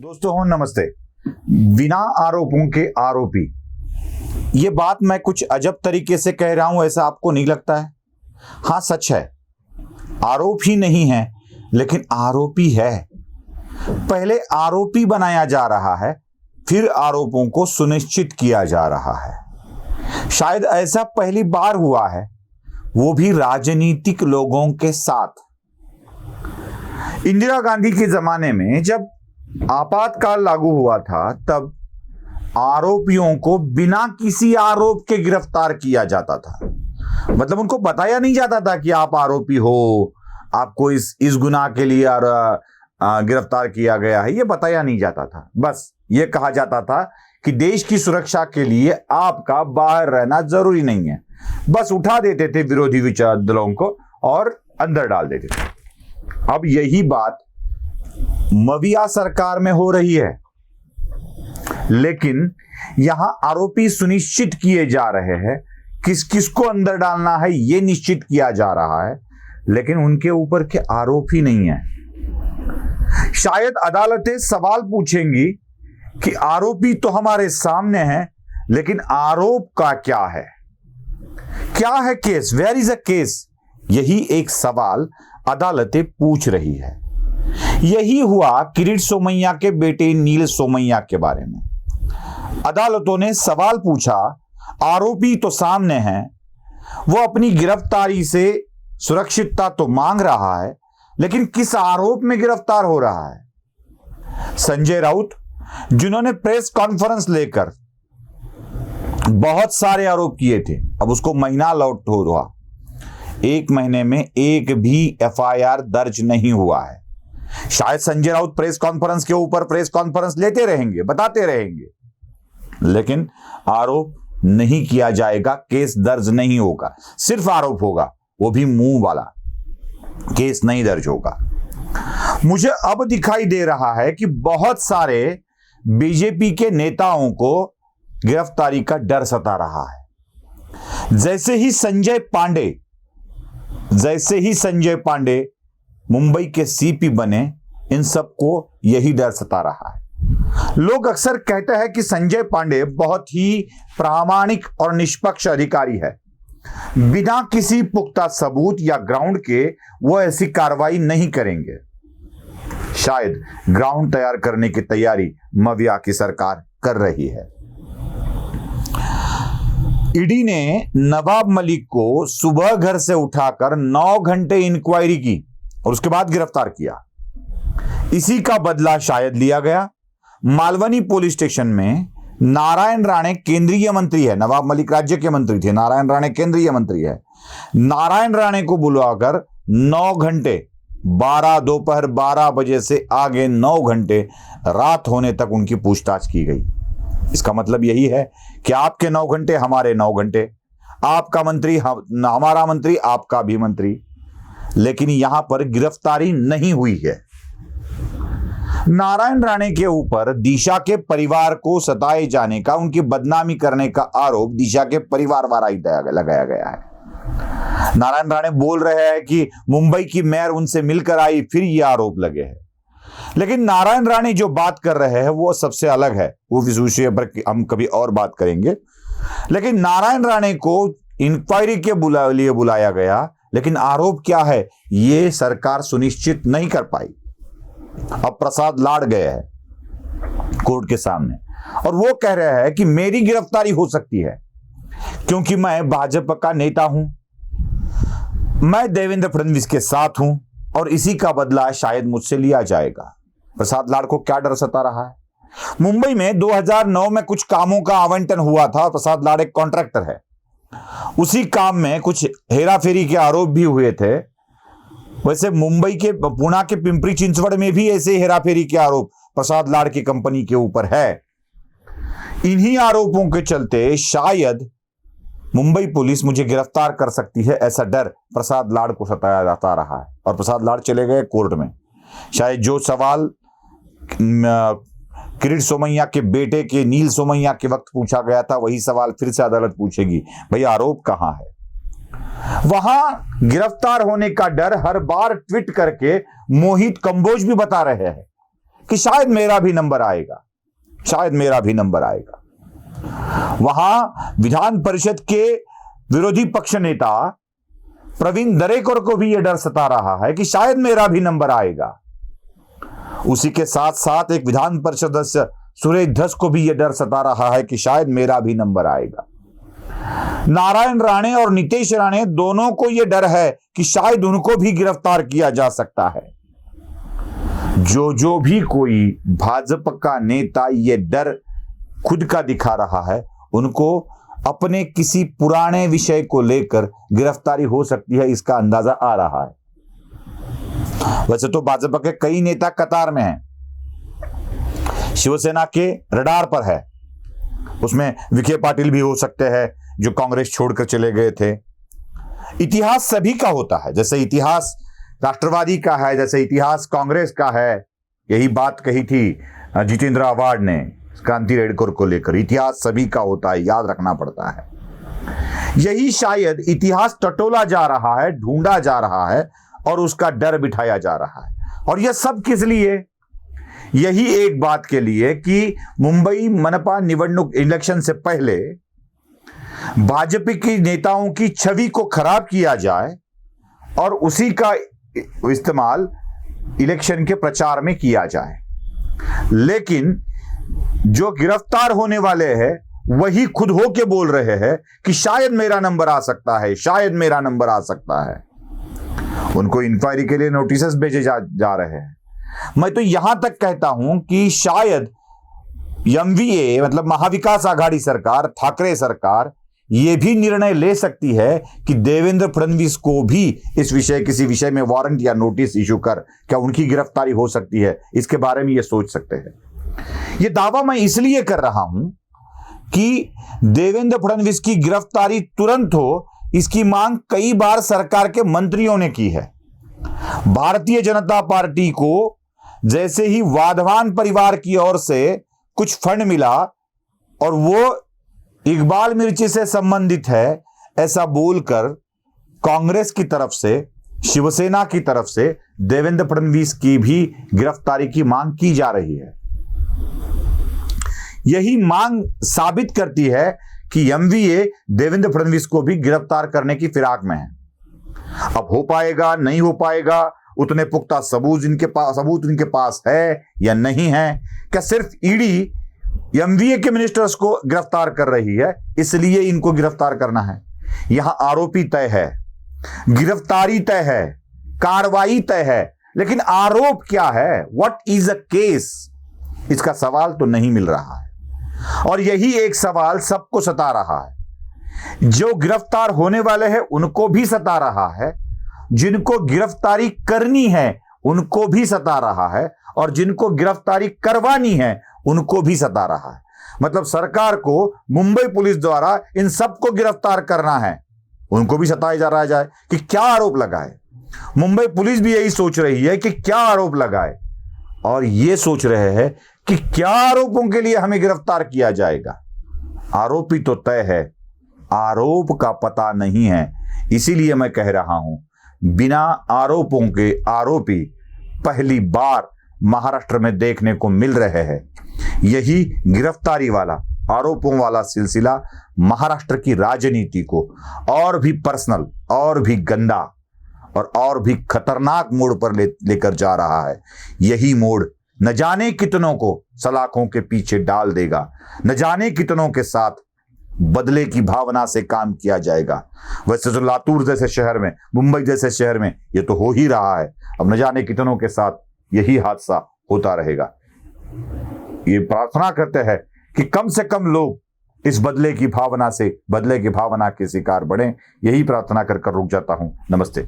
दोस्तों हो नमस्ते। बिना आरोपों के आरोपी, ये बात मैं कुछ अजब तरीके से कह रहा हूं, ऐसा आपको नहीं लगता है? हाँ, सच है, आरोप ही नहीं है लेकिन आरोपी है। पहले आरोपी बनाया जा रहा है, फिर आरोपों को सुनिश्चित किया जा रहा है। शायद ऐसा पहली बार हुआ है, वो भी राजनीतिक लोगों के साथ। इंदिरा गांधी के जमाने में जब आपातकाल लागू हुआ था, तब आरोपियों को बिना किसी आरोप के गिरफ्तार किया जाता था। मतलब उनको बताया नहीं जाता था कि आप आरोपी हो, आपको इस गुनाह के लिए गिरफ्तार किया गया है, ये बताया नहीं जाता था। बस ये कहा जाता था कि देश की सुरक्षा के लिए आपका बाहर रहना जरूरी नहीं है। बस उठा देते थे विरोधी विचार दलों को और अंदर डाल देते थे। अब यही बात मविया सरकार में हो रही है, लेकिन यहां आरोपी सुनिश्चित किए जा रहे हैं। किस किस को अंदर डालना है ये निश्चित किया जा रहा है, लेकिन उनके ऊपर के आरोप ही नहीं है। शायद अदालतें सवाल पूछेंगी कि आरोपी तो हमारे सामने है, लेकिन आरोप का क्या है, क्या है case, where is a case? यही एक सवाल अदालतें पूछ रही है। यही हुआ किरीट सोमैया के बेटे नील सोमैया के बारे में। अदालतों ने सवाल पूछा, आरोपी तो सामने है, वो अपनी गिरफ्तारी से सुरक्षितता तो मांग रहा है, लेकिन किस आरोप में गिरफ्तार हो रहा है? संजय राउत, जिन्होंने प्रेस कॉन्फ्रेंस लेकर बहुत सारे आरोप किए थे, अब उसको महीना लौट हुआ, 1 महीने में एक भी एफआईआर दर्ज नहीं हुआ है। शायद संजय राउत प्रेस कॉन्फ्रेंस के ऊपर प्रेस कॉन्फ्रेंस लेते रहेंगे, बताते रहेंगे, लेकिन आरोप नहीं किया जाएगा, केस दर्ज नहीं होगा। सिर्फ आरोप होगा, वो भी मुंह वाला, केस नहीं दर्ज होगा। मुझे अब दिखाई दे रहा है कि बहुत सारे बीजेपी के नेताओं को गिरफ्तारी का डर सता रहा है। जैसे ही संजय पांडे मुंबई के सीपी बने, इन सबको यही डर सता रहा है। लोग अक्सर कहते हैं कि संजय पांडे बहुत ही प्रामाणिक और निष्पक्ष अधिकारी है, बिना किसी पुख्ता सबूत या ग्राउंड के वो ऐसी कार्रवाई नहीं करेंगे। शायद ग्राउंड तैयार करने की तैयारी मविया की सरकार कर रही है। ईडी ने नवाब मलिक को सुबह घर से उठाकर 9 घंटे इंक्वायरी की और उसके बाद गिरफ्तार किया। इसी का बदला शायद लिया गया। मालवनी पुलिस स्टेशन में नारायण राणे केंद्रीय मंत्री है, नवाब मलिक राज्य के मंत्री थे, नारायण राणे केंद्रीय मंत्री है। नारायण राणे को बुलाकर 9 घंटे, दोपहर 12 बजे से आगे 9 घंटे रात होने तक उनकी पूछताछ की गई। इसका मतलब यही है कि आपके 9 घंटे हमारे 9 घंटे, आपका मंत्री हमारा मंत्री, आपका भी मंत्री, लेकिन यहां पर गिरफ्तारी नहीं हुई है। नारायण राणे के ऊपर दिशा के परिवार को सताए जाने का, उनकी बदनामी करने का आरोप दिशा के परिवार द्वारा ही लगाया गया है। नारायण राणे बोल रहे हैं कि मुंबई की मेयर उनसे मिलकर आई, फिर ये आरोप लगे हैं। लेकिन नारायण राणे जो बात कर रहे हैं वो सबसे अलग है, वो इस विषय पर हम कभी और बात करेंगे। लेकिन नारायण राणे को इंक्वायरी के लिए बुलाया गया, लेकिन आरोप क्या है ये सरकार सुनिश्चित नहीं कर पाई। अब प्रसाद लाड़ गए हैं कोर्ट के सामने और वो कह रहे हैं कि मेरी गिरफ्तारी हो सकती है क्योंकि मैं भाजपा का नेता हूं, मैं देवेंद्र फडणवीस के साथ हूं और इसी का बदला शायद मुझसे लिया जाएगा। प्रसाद लाड़ को क्या डर सता रहा है? मुंबई में 2009 में कुछ कामों का आवंटन हुआ था और प्रसाद लाड़ एक कॉन्ट्रैक्टर है। उसी काम में कुछ हेराफेरी के आरोप भी हुए थे। वैसे मुंबई के पुणे के पिंपरी चिंचवड़ में भी ऐसे हेराफेरी के आरोप प्रसाद लाड़ की कंपनी के ऊपर है। इन्हीं आरोपों के चलते शायद मुंबई पुलिस मुझे गिरफ्तार कर सकती है, ऐसा डर प्रसाद लाड़ को सताया जाता रहा है और प्रसाद लाड़ चले गए कोर्ट में। शायद जो सवाल किरीट सोमैया के बेटे के नील सोमैया के वक्त पूछा गया था, वही सवाल फिर से अदालत पूछेगी, भैया आरोप कहां है? वहां गिरफ्तार होने का डर हर बार ट्वीट करके मोहित कंबोज भी बता रहे हैं कि शायद मेरा भी नंबर आएगा, शायद मेरा भी नंबर आएगा। वहां विधान परिषद के विरोधी पक्ष नेता प्रवीण दरेकर को भी यह डर सता रहा है कि शायद मेरा भी नंबर आएगा। उसी के साथ साथ एक विधान परिषद सदस्य सुरेश धस को भी यह डर सता रहा है कि शायद मेरा भी नंबर आएगा। नारायण राणे और नीतीश राणे दोनों को यह डर है कि शायद उनको भी गिरफ्तार किया जा सकता है। जो भी कोई भाजपा का नेता ये डर खुद का दिखा रहा है, उनको अपने किसी पुराने विषय को लेकर गिरफ्तारी हो सकती है, इसका अंदाजा आ रहा है। वैसे तो भाजपा के कई नेता कतार में हैं, शिवसेना के रडार पर है, उसमें विखे पाटिल भी हो सकते हैं जो कांग्रेस छोड़कर चले गए थे। इतिहास सभी का होता है, जैसे इतिहास राष्ट्रवादी का है, जैसे इतिहास कांग्रेस का है। यही बात कही थी जितेंद्र आव्हाड ने क्रांति रेडकर को लेकर। इतिहास सभी का होता है, याद रखना पड़ता है। यही शायद इतिहास टटोला जा रहा है, ढूंढा जा रहा है और उसका डर बिठाया जा रहा है। और यह सब किस लिए? यही एक बात के लिए कि मुंबई मनपा निवडणूक इलेक्शन से पहले भाजपा के नेताओं की छवि को खराब किया जाए और उसी का इस्तेमाल इलेक्शन के प्रचार में किया जाए। लेकिन जो गिरफ्तार होने वाले हैं वही खुद हो के बोल रहे हैं कि शायद मेरा नंबर आ सकता है, शायद मेरा नंबर आ सकता है। उनको इंक्वायरी के लिए नोटिस भेजे जा रहे हैं। मैं तो यहां तक कहता हूं कि शायद एमवीए मतलब महाविकास आघाड़ी सरकार, ठाकरे सरकार, यह भी निर्णय ले सकती है कि देवेंद्र फडणवीस को भी इस विषय किसी विषय में वारंट या नोटिस इशू कर क्या उनकी गिरफ्तारी हो सकती है, इसके बारे में ये सोच सकते हैं। यह दावा मैं इसलिए कर रहा हूं कि देवेंद्र फडणवीस की गिरफ्तारी तुरंत हो, इसकी मांग कई बार सरकार के मंत्रियों ने की है। भारतीय जनता पार्टी को जैसे ही वाधवान परिवार की ओर से कुछ फंड मिला और वो इकबाल मिर्ची से संबंधित है, ऐसा बोलकर कांग्रेस की तरफ से, शिवसेना की तरफ से देवेंद्र फडणवीस की भी गिरफ्तारी की मांग की जा रही है। यही मांग साबित करती है कि एमवीए देवेंद्र फडणवीस को भी गिरफ्तार करने की फिराक में है। अब हो पाएगा नहीं हो पाएगा, उतने पुख्ता सबूत इनके पास है या नहीं है? क्या सिर्फ ईडी एमवीए के मिनिस्टर्स को गिरफ्तार कर रही है इसलिए इनको गिरफ्तार करना है? यहां आरोपी तय है, गिरफ्तारी तय है, कार्रवाई तय है, लेकिन आरोप क्या है? What is a case? इसका सवाल तो नहीं मिल रहा है। और यही एक सवाल सबको सता रहा है। जो गिरफ्तार होने वाले हैं उनको भी सता रहा है, जिनको गिरफ्तारी करनी है उनको भी सता रहा है, और जिनको गिरफ्तारी करवानी है उनको भी सता रहा है। मतलब सरकार को मुंबई पुलिस द्वारा इन सबको गिरफ्तार करना है, उनको भी सताया जा रहा है कि क्या आरोप लगाए। मुंबई पुलिस भी यही सोच रही है कि क्या आरोप लगाए, और ये सोच रहे हैं कि क्या आरोपों के लिए हमें गिरफ्तार किया जाएगा। आरोपी तो तय है, आरोप का पता नहीं है। इसीलिए मैं कह रहा हूं, बिना आरोपों के आरोपी पहली बार महाराष्ट्र में देखने को मिल रहे हैं। यही गिरफ्तारी वाला, आरोपों वाला सिलसिला महाराष्ट्र की राजनीति को और भी पर्सनल, और भी गंदा और भी खतरनाक मोड़ पर लेकर जा रहा है। यही मोड़ न जाने कितनों को सलाखों के पीछे डाल देगा, न जाने कितनों के साथ बदले की भावना से काम किया जाएगा। वैसे तो लातूर जैसे शहर में, मुंबई जैसे शहर में ये तो हो ही रहा है। अब न जाने कितनों के साथ यही हादसा होता रहेगा। ये प्रार्थना करते हैं कि कम से कम लोग इस बदले की भावना के शिकार बने। यही प्रार्थना कर रुक जाता हूं। नमस्ते।